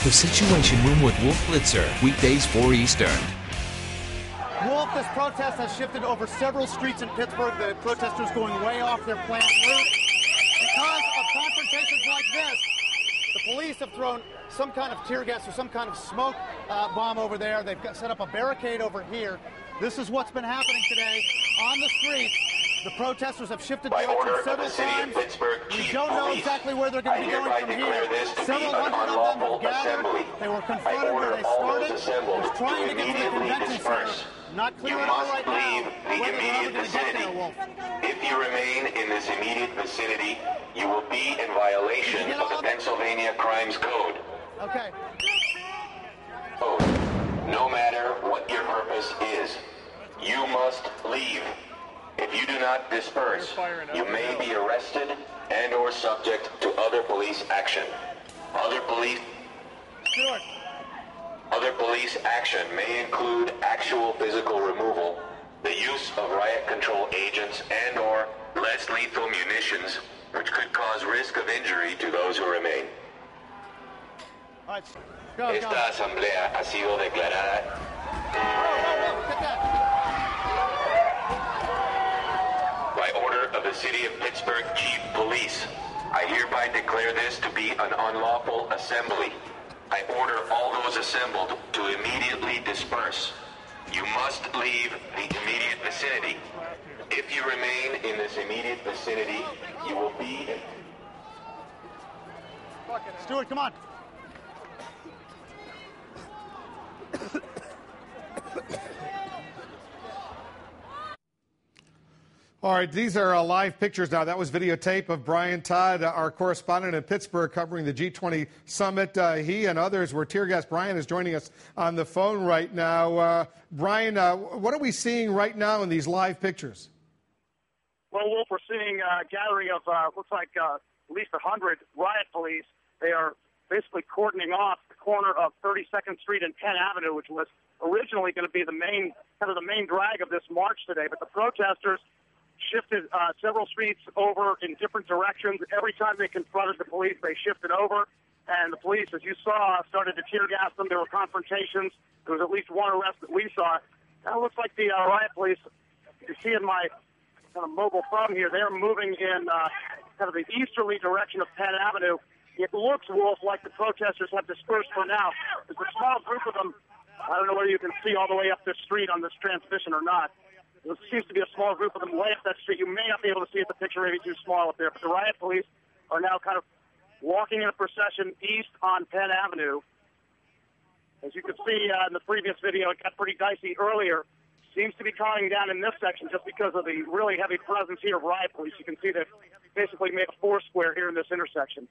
The Situation Room with Wolf Blitzer, weekdays 4 Eastern. Wolf, this protest has shifted over several streets in Pittsburgh. The protesters going way off their planned route. Because of confrontations like this, the police have thrown some kind of tear gas or some kind of smoke bomb over there. They've set up a barricade over here. This is what's been happening today on the streets. The protesters have shifted direction several times. We don't know exactly where they're going to be going from here. Several hundred of them have gathered. They were confronted where they started. They're trying to get to the convention center. Not clear at all right now whether they're ever going to get there, Wolf. If you remain in this immediate vicinity, you will be in violation of the Pennsylvania Crimes Code. Okay. No matter what your purpose is, you must leave. If you do not disperse, you may be arrested and or subject to other police action. Other police action may include actual physical removal, the use of riot control agents and or less lethal munitions, which could cause risk of injury to those who remain. Esta asamblea ha sido declarada by order of the City of Pittsburgh Chief Police. I hereby declare this to be an unlawful assembly. I order all those assembled to immediately disperse. You must leave the immediate vicinity. If you remain in this immediate vicinity, you will be... Stuart, come on. All right, these are live pictures now. That was videotape of Brian Todd, our correspondent in Pittsburgh, covering the G20 summit. He and others were tear gassed. Brian is joining us on the phone right now. Brian, what are we seeing right now in these live pictures? Well, Wolf, we're seeing a gathering of, looks like at least 100 riot police. They are basically cordoning off the corner of 32nd Street and Penn Avenue, which was originally going to be the main drag of this march today. But the protesters shifted several streets over in different directions. Every time they confronted the police, they shifted over. And the police, as you saw, started to tear gas them. There were confrontations. There was at least one arrest that we saw. Now it looks like the riot police, you see in my kind of mobile phone here, they're moving in kind of the easterly direction of Penn Avenue. It looks, Wolf, like the protesters have dispersed for now. There's a small group of them. I don't know whether you can see all the way up this street on this transmission or not. There seems to be a small group of them way up that street. You may not be able to see it. The picture may be too small up there. But the riot police are now kind of walking in a procession east on Penn Avenue. As you can see in the previous video, it got pretty dicey earlier. Seems to be calming down in this section just because of the really heavy presence here of riot police. You can see they've basically made a four-square here in this intersection.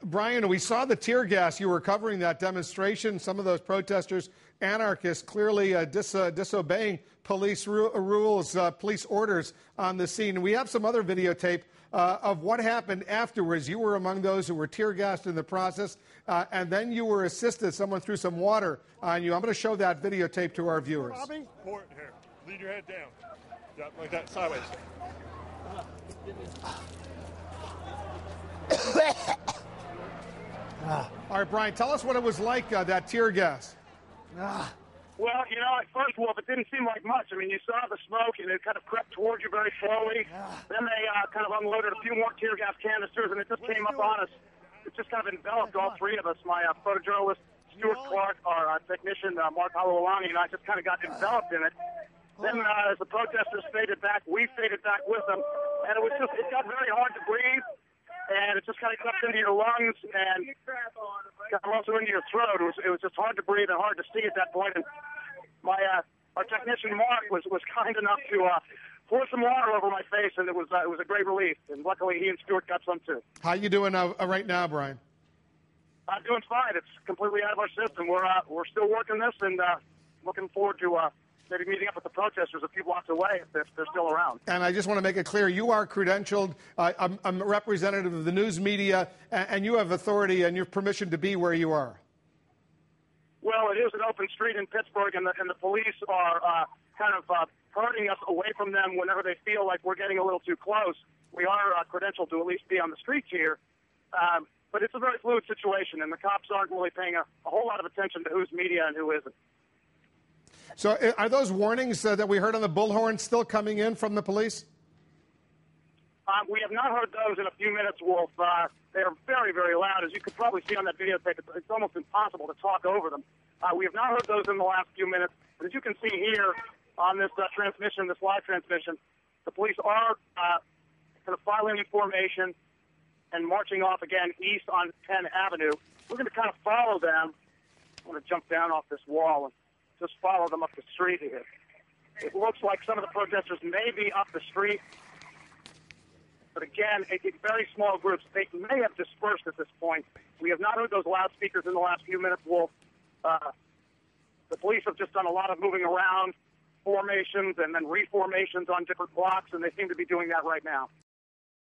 Brian, we saw the tear gas. You were covering that demonstration. Some of those protesters, anarchists, clearly disobeying police rules, police orders on the scene. We have some other videotape of what happened afterwards. You were among those who were tear gassed in the process, and then you were assisted. Someone threw some water on you. I'm going to show that videotape to our viewers. More here. Lean your head down. Yeah, like that, sideways. All right, Brian, tell us what it was like, that tear gas. Well, you know, at first, Wolf, it didn't seem like much. I mean, you saw the smoke, and it kind of crept towards you very slowly. Then they kind of unloaded a few more tear gas canisters, and it just came up on us. It just kind of enveloped all three of us. My photojournalist, Stuart Clark, our technician, Mark Halawani, and I just kind of got enveloped in it. Then as the protesters faded back, we faded back with them, and it got very hard to breathe. And it just kind of crept into your lungs and got also into your throat. It was just hard to breathe and hard to see at that point. And our technician Mark was kind enough to pour some water over my face, and it was a great relief. And luckily, he and Stuart got some too. How you doing right now, Brian? I'm doing fine. It's completely out of our system. We're still working this, and looking forward to maybe meeting up with the protesters a few blocks away if they're still around. And I just want to make it clear, you are credentialed. I'm a representative of the news media, and you have authority and your permission to be where you are. Well, it is an open street in Pittsburgh, and the police are kind of herding us away from them whenever they feel like we're getting a little too close. We are credentialed to at least be on the streets here. But it's a very fluid situation, and the cops aren't really paying a whole lot of attention to who's media and who isn't. So are those warnings that we heard on the bullhorn still coming in from the police? We have not heard those in a few minutes, Wolf. They are very, very loud. As you could probably see on that videotape, it's almost impossible to talk over them. We have not heard those in the last few minutes. But as you can see here on this transmission, this live transmission, the police are kind of filing in formation and marching off again east on 10 Avenue. We're going to kind of follow them. I'm going to jump down off this wall and just follow them up the street here. It looks like some of the protesters may be up the street. But again, very small groups. They may have dispersed at this point. We have not heard those loudspeakers in the last few minutes, Wolf. The police have just done a lot of moving around, formations and then reformations on different blocks, and they seem to be doing that right now.